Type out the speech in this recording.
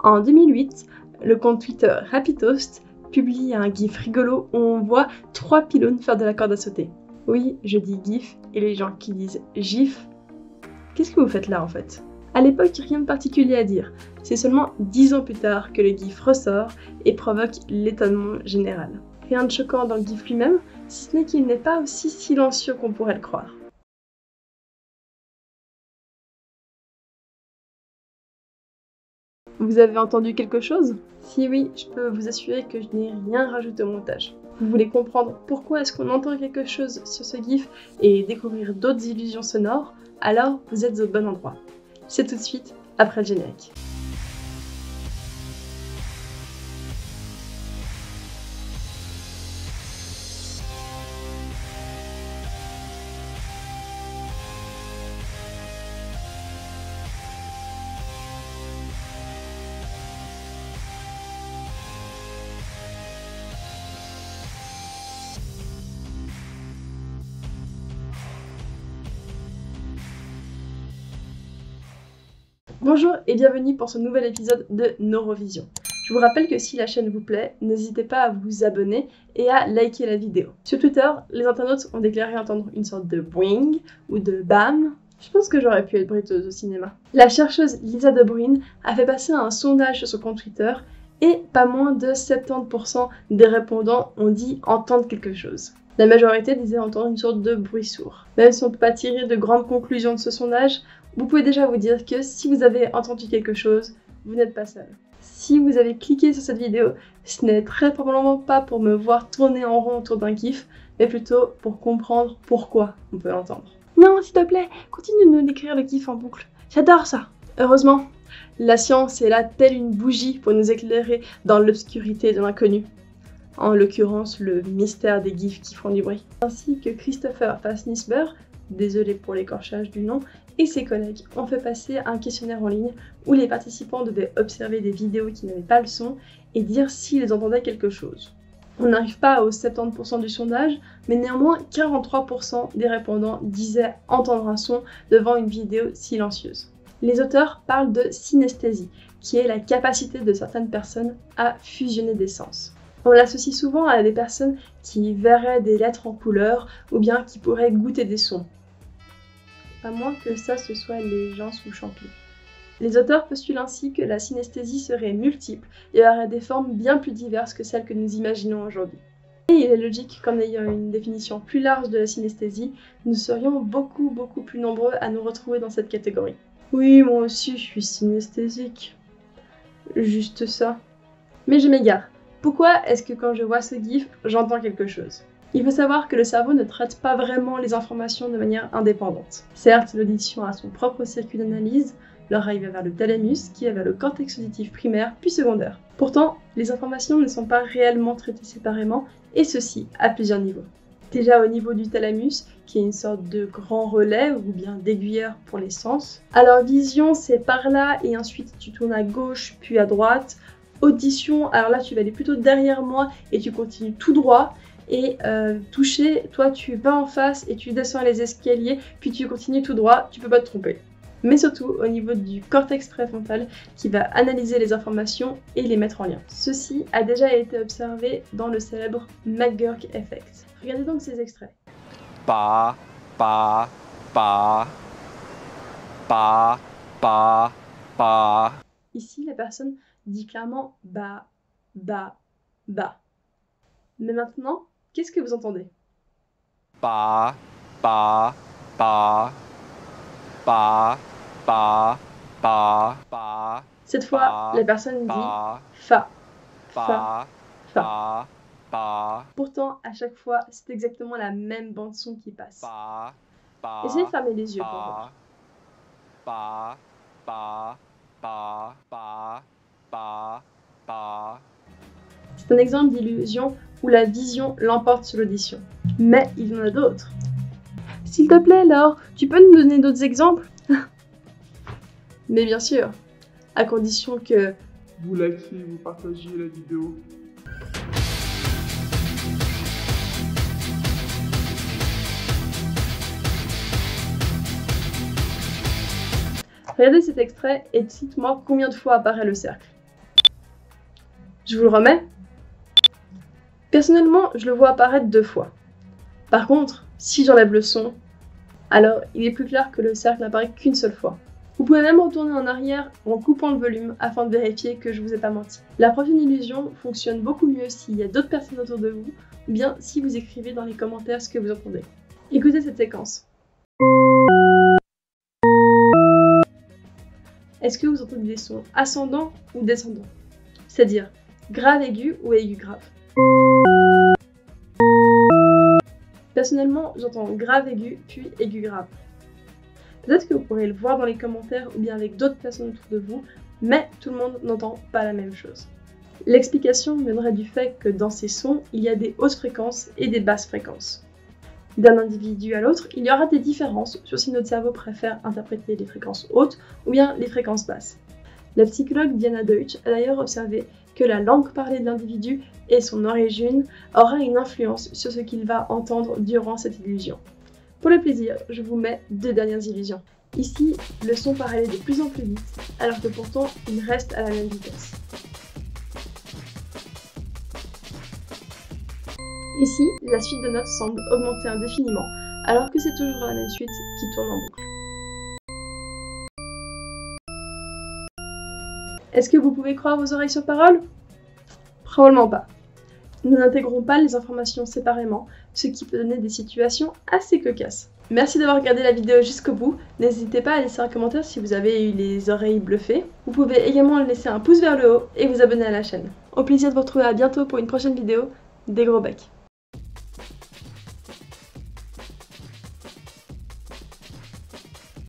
En 2008, le compte Twitter Happytoast publie un gif rigolo où on voit 3 pylônes faire de la corde à sauter. Oui, je dis gif, et les gens qui disent gif, qu'est-ce que vous faites là en fait? À l'époque, rien de particulier à dire. C'est seulement 10 ans plus tard que le gif ressort et provoque l'étonnement général. Rien de choquant dans le gif lui-même, si ce n'est qu'il n'est pas aussi silencieux qu'on pourrait le croire. Vous avez entendu quelque chose? Si oui, je peux vous assurer que je n'ai rien rajouté au montage. Vous voulez comprendre pourquoi est-ce qu'on entend quelque chose sur ce gif et découvrir d'autres illusions sonores? Alors vous êtes au bon endroit. C'est tout de suite après le générique. Bonjour et bienvenue pour ce nouvel épisode de Neurovision. Je vous rappelle que si la chaîne vous plaît, n'hésitez pas à vous abonner et à liker la vidéo. Sur Twitter, les internautes ont déclaré entendre une sorte de boing ou de bam. Je pense que j'aurais pu être bruiteuse au cinéma. La chercheuse Lisa De Bruyn a fait passer un sondage sur son compte Twitter et pas moins de 70% des répondants ont dit entendre quelque chose. La majorité disait entendre une sorte de bruit sourd. Même si on ne peut pas tirer de grandes conclusions de ce sondage, vous pouvez déjà vous dire que si vous avez entendu quelque chose, vous n'êtes pas seul. Si vous avez cliqué sur cette vidéo, ce n'est très probablement pas pour me voir tourner en rond autour d'un gif, mais plutôt pour comprendre pourquoi on peut l'entendre. Non, s'il te plaît, continue de nous décrire le gif en boucle. J'adore ça. Heureusement, la science est là telle une bougie pour nous éclairer dans l'obscurité de l'inconnu. En l'occurrence, le mystère des gifs qui font du bruit. Ainsi que Christopher Fassnisber, désolé pour l'écorchage du nom, et ses collègues ont fait passer un questionnaire en ligne où les participants devaient observer des vidéos qui n'avaient pas le son et dire s'ils entendaient quelque chose. On n'arrive pas aux 70% du sondage, mais néanmoins 43% des répondants disaient entendre un son devant une vidéo silencieuse. Les auteurs parlent de synesthésie, qui est la capacité de certaines personnes à fusionner des sens. On l'associe souvent à des personnes qui verraient des lettres en couleur ou bien qui pourraient goûter des sons. À moins que ça ce soit les gens sous Champy. Les auteurs postulent ainsi que la synesthésie serait multiple et aurait des formes bien plus diverses que celles que nous imaginons aujourd'hui. Et il est logique qu'en ayant une définition plus large de la synesthésie, nous serions beaucoup plus nombreux à nous retrouver dans cette catégorie. Oui, moi aussi je suis synesthésique. Juste ça. Mais je m'égare. Pourquoi est-ce que quand je vois ce gif, j'entends quelque chose? Il faut savoir que le cerveau ne traite pas vraiment les informations de manière indépendante. Certes, l'audition a son propre circuit d'analyse, l'oreille va vers le thalamus, qui va vers le cortex auditif primaire puis secondaire. Pourtant, les informations ne sont pas réellement traitées séparément, et ceci à plusieurs niveaux. Déjà au niveau du thalamus, qui est une sorte de grand relais ou bien d'aiguilleur pour les sens. Alors vision, c'est par là, et ensuite tu tournes à gauche puis à droite. Audition, alors là tu vas aller plutôt derrière moi et tu continues tout droit. Et toucher, toi tu vas en face et tu descends les escaliers, puis tu continues tout droit, tu peux pas te tromper. Mais surtout au niveau du cortex préfrontal qui va analyser les informations et les mettre en lien. Ceci a déjà été observé dans le célèbre McGurk Effect. Regardez donc ces extraits. Pa, pa, pa, pa, pa, pa. Ici la personne dit clairement ba, ba, ba. Mais maintenant, qu'est-ce que vous entendez? Pa, pa, pa, pa, pa, pa, pa. Cette fois, la personne dit fa, fa, fa. Pa. Pourtant, à chaque fois, c'est exactement la même bande-son qui passe. Pa, pa. Essayez de fermer les yeux pour voir. Pa, pa, pa, pa, pa, pa. C'est un exemple d'illusion où la vision l'emporte sur l'audition. Mais il y en a d'autres. S'il te plaît, Laure, tu peux nous donner d'autres exemples? Mais bien sûr, à condition que vous likez, vous partagez la vidéo. Regardez cet extrait et dites-moi combien de fois apparaît le cercle. Je vous le remets. Personnellement, je le vois apparaître 2 fois. Par contre, si j'enlève le son, alors il est plus clair que le cercle n'apparaît qu'une seule fois. Vous pouvez même retourner en arrière en coupant le volume afin de vérifier que je vous ai pas menti. La prochaine illusion fonctionne beaucoup mieux s'il y a d'autres personnes autour de vous, ou bien si vous écrivez dans les commentaires ce que vous entendez. Écoutez cette séquence. Est-ce que vous entendez des sons ascendants ou descendants? C'est-à-dire grave aigu ou aigu grave? Personnellement, j'entends grave aigu puis aigu grave. Peut-être que vous pourrez le voir dans les commentaires ou bien avec d'autres personnes autour de vous, mais tout le monde n'entend pas la même chose. L'explication viendrait du fait que dans ces sons, il y a des hautes fréquences et des basses fréquences. D'un individu à l'autre, il y aura des différences sur si notre cerveau préfère interpréter les fréquences hautes ou bien les fréquences basses. La psychologue Diana Deutsch a d'ailleurs observé que la langue parlée de l'individu et son origine aura une influence sur ce qu'il va entendre durant cette illusion. Pour le plaisir, je vous mets 2 dernières illusions. Ici, le son paraît aller de plus en plus vite, alors que pourtant, il reste à la même vitesse. Ici, la suite de notes semble augmenter indéfiniment, alors que c'est toujours la même suite qui tourne en boucle. Est-ce que vous pouvez croire vos oreilles sur parole? Probablement pas. Nous n'intégrons pas les informations séparément, ce qui peut donner des situations assez cocasses. Merci d'avoir regardé la vidéo jusqu'au bout, n'hésitez pas à laisser un commentaire si vous avez eu les oreilles bluffées. Vous pouvez également laisser un pouce vers le haut et vous abonner à la chaîne. Au plaisir de vous retrouver à bientôt pour une prochaine vidéo, des gros becs.